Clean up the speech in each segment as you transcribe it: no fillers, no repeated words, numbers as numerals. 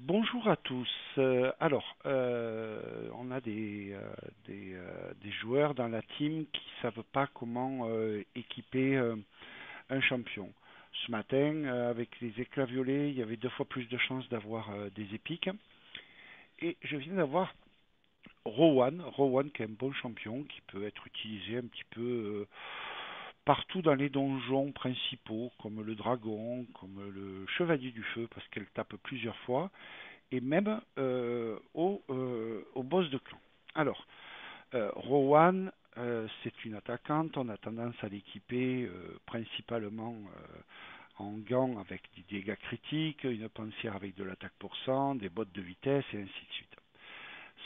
Bonjour à tous. On a des joueurs dans la team qui savent pas comment équiper un champion. Ce matin, avec les éclats violets, il y avait deux fois plus de chances d'avoir des épiques. Et je viens d'avoir Rowan qui est un bon champion, qui peut être utilisé un petit peu partout dans les donjons principaux, comme le dragon, comme le chevalier du feu, parce qu'elle tape plusieurs fois et même au boss de clan. Alors, Rowan, c'est une attaquante, on a tendance à l'équiper principalement en gants avec des dégâts critiques, une pensière avec de l'attaque pour cent, des bottes de vitesse et ainsi de suite.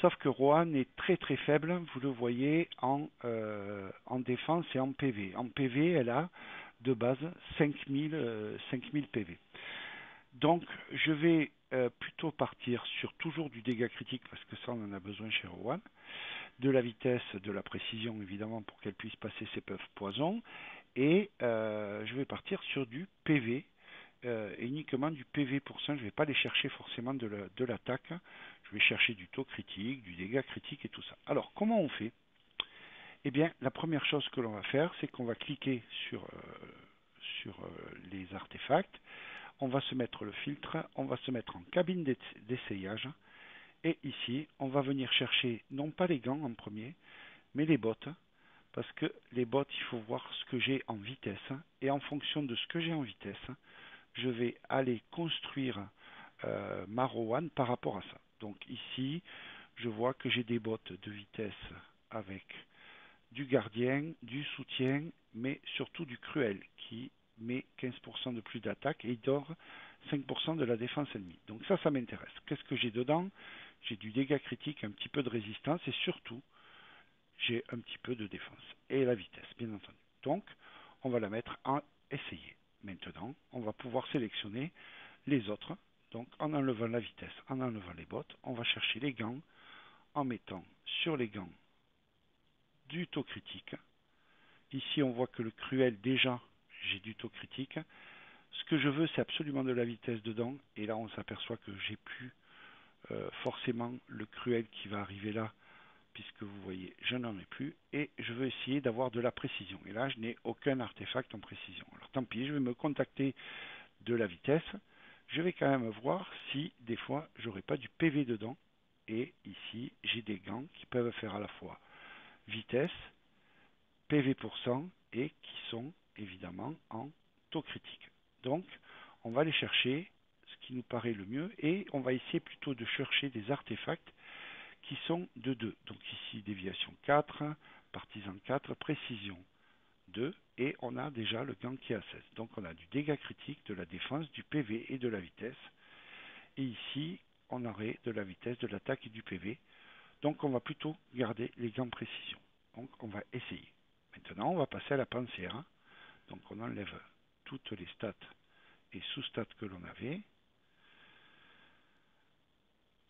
Sauf que Rohan est très très faible, vous le voyez, en défense et en PV. En PV, elle a de base 5000 PV. Donc, je vais plutôt partir sur toujours du dégât critique parce que ça, on en a besoin chez Rowan. De la vitesse, de la précision, évidemment, pour qu'elle puisse passer ses puffs poison. Et je vais partir sur du PV, uniquement du PV pour ça. Je ne vais pas aller chercher forcément de l'attaque. Je vais chercher du taux critique, du dégât critique et tout ça. Alors, comment on fait? Eh bien, la première chose que l'on va faire, c'est qu'on va cliquer sur les artefacts, on va se mettre le filtre, on va se mettre en cabine d'essayage, et ici, on va venir chercher non pas les gants en premier, mais les bottes, parce que les bottes, il faut voir ce que j'ai en vitesse, et en fonction de ce que j'ai en vitesse, je vais aller construire ma Rowan par rapport à ça. Donc ici, je vois que j'ai des bottes de vitesse avec du gardien, du soutien, mais surtout du cruel qui met 15% de plus d'attaque et il dort 5% de la défense ennemie. Donc ça m'intéresse. Qu'est-ce que j'ai dedans? J'ai du dégât critique, un petit peu de résistance et surtout, j'ai un petit peu de défense. Et la vitesse, bien entendu. Donc, on va la mettre en essayer. Maintenant, on va pouvoir sélectionner les autres. Donc, en enlevant la vitesse, en enlevant les bottes, on va chercher les gants en mettant sur les gants du taux critique. Ici, on voit que le cruel, déjà, j'ai du taux critique. Ce que je veux, c'est absolument de la vitesse dedans. Et là, on s'aperçoit que j'ai plus forcément le cruel qui va arriver là, puisque vous voyez, je n'en ai plus. Et je veux essayer d'avoir de la précision. Et là, je n'ai aucun artefact en précision. Alors tant pis, je vais me contacter de la vitesse. Je vais quand même voir si, des fois, j'aurai pas du PV dedans. Et ici, j'ai des gants qui peuvent faire à la fois vitesse, PV% et qui sont évidemment en taux critique. Donc, on va aller chercher ce qui nous paraît le mieux et on va essayer plutôt de chercher des artefacts qui sont de 2. Donc ici, déviation 4, partisan 4, précision 2 et on a déjà le gant qui est à 16. Donc on a du dégât critique, de la défense, du PV et de la vitesse. Et ici, on aurait de la vitesse, de l'attaque et du PV. Donc on va plutôt garder les gants précision. Donc on va essayer. Maintenant, on va passer à la pensière. Donc on enlève toutes les stats et sous-stats que l'on avait.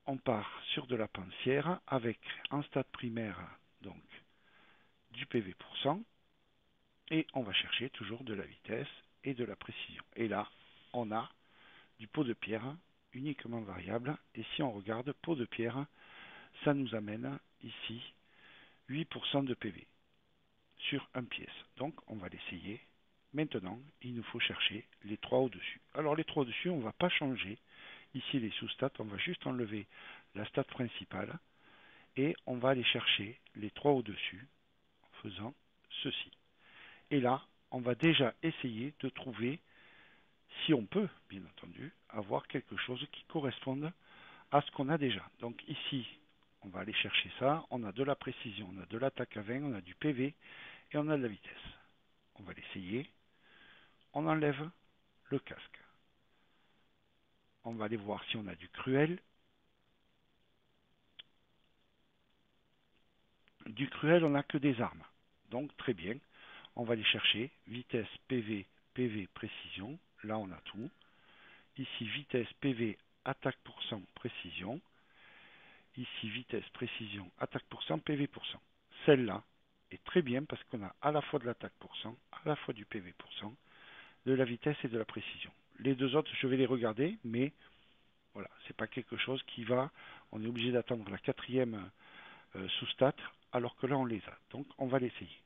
On part sur de la pensière avec en stade primaire donc du PV pour cent et on va chercher toujours de la vitesse et de la précision. Et là, on a du pot de pierre uniquement variable. Et si on regarde pot de pierre, ça nous amène ici 8% de PV sur un pièce. Donc on va l'essayer. Maintenant, il nous faut chercher les trois au-dessus. Alors les trois au-dessus, on ne va pas changer ici les sous-stats, on va juste enlever la stat principale et on va aller chercher les trois au-dessus en faisant ceci. Et là, on va déjà essayer de trouver, si on peut, bien entendu, avoir quelque chose qui corresponde à ce qu'on a déjà. Donc ici, on va aller chercher ça, on a de la précision, on a de l'attaque à 20, on a du PV et on a de la vitesse. On va l'essayer, on enlève le casque. On va aller voir si on a du cruel. Du cruel, on n'a que des armes. Donc très bien, on va aller chercher vitesse, PV, PV, précision. Là, on a tout. Ici, vitesse, PV, attaque pour cent, précision. Ici, vitesse, précision, attaque pour cent, PV pour cent. Celle-là est très bien parce qu'on a à la fois de l'attaque pour cent, à la fois du PV pour cent, de la vitesse et de la précision. Les deux autres, je vais les regarder, mais voilà, C'est pas quelque chose qui va, on est obligé d'attendre la quatrième sous-stat, alors que là on les a. Donc on va l'essayer.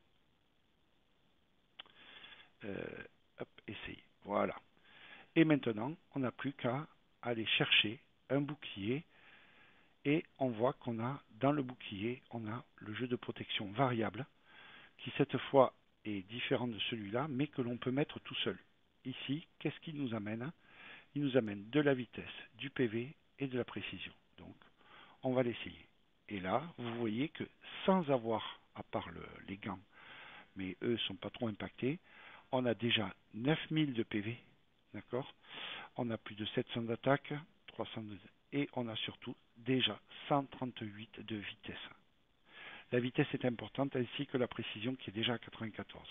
Hop, essayer. Voilà. Et maintenant, on n'a plus qu'à aller chercher un bouclier et on voit qu'on a dans le bouclier, on a le jeu de protection variable qui cette fois est différent de celui-là, mais que l'on peut mettre tout seul. Ici, qu'est-ce qu'il nous amène? Il nous amène de la vitesse, du PV et de la précision. Donc, on va l'essayer. Et là, vous voyez que sans avoir, à part les gants, mais eux ne sont pas trop impactés, on a déjà 9000 de PV, d'accord? On a plus de 700 d'attaque, 300 et on a surtout déjà 138 de vitesse. La vitesse est importante ainsi que la précision qui est déjà à 94.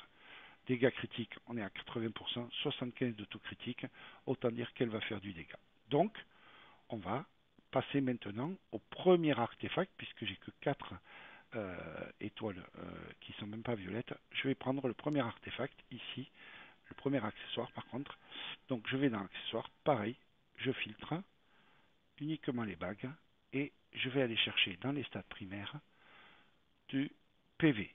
Dégâts critiques, on est à 80%, 75 d'auto critique, autant dire qu'elle va faire du dégât. Donc, on va passer maintenant au premier artefact, puisque j'ai que 4 étoiles qui ne sont même pas violettes. Je vais prendre le premier artefact ici, le premier accessoire par contre. Donc je vais dans l'accessoire, pareil, je filtre uniquement les bagues et je vais aller chercher dans les stats primaires du PV.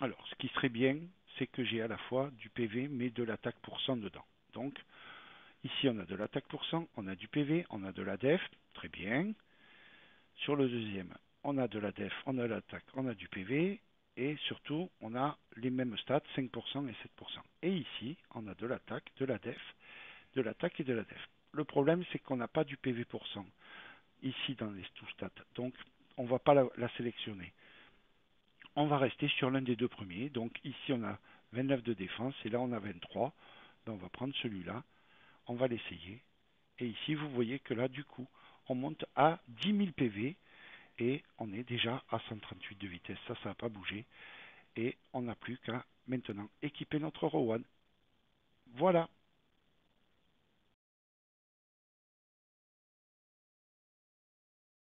Alors ce qui serait bien, c'est que j'ai à la fois du PV mais de l'attaque pour cent dedans. Donc ici on a de l'attaque pour cent, on a du PV, on a de la def, très bien. Sur le deuxième, on a de la def, on a l'attaque, on a du PV et surtout on a les mêmes stats, 5% et 7%. Et ici, on a de l'attaque, de la def, de l'attaque et de la def. Le problème, c'est qu'on n'a pas du PV pour cent ici dans les stats. Donc, on ne va pas la sélectionner. On va rester sur l'un des deux premiers. Donc, ici, on a 29 de défense et là, on a 23. Donc, on va prendre celui-là. On va l'essayer. Et ici, vous voyez que là, du coup, on monte à 10 000 PV et on est déjà à 138 de vitesse. Ça n'a pas bougé. Et on n'a plus qu'à maintenant équiper notre Rowan. Voilà.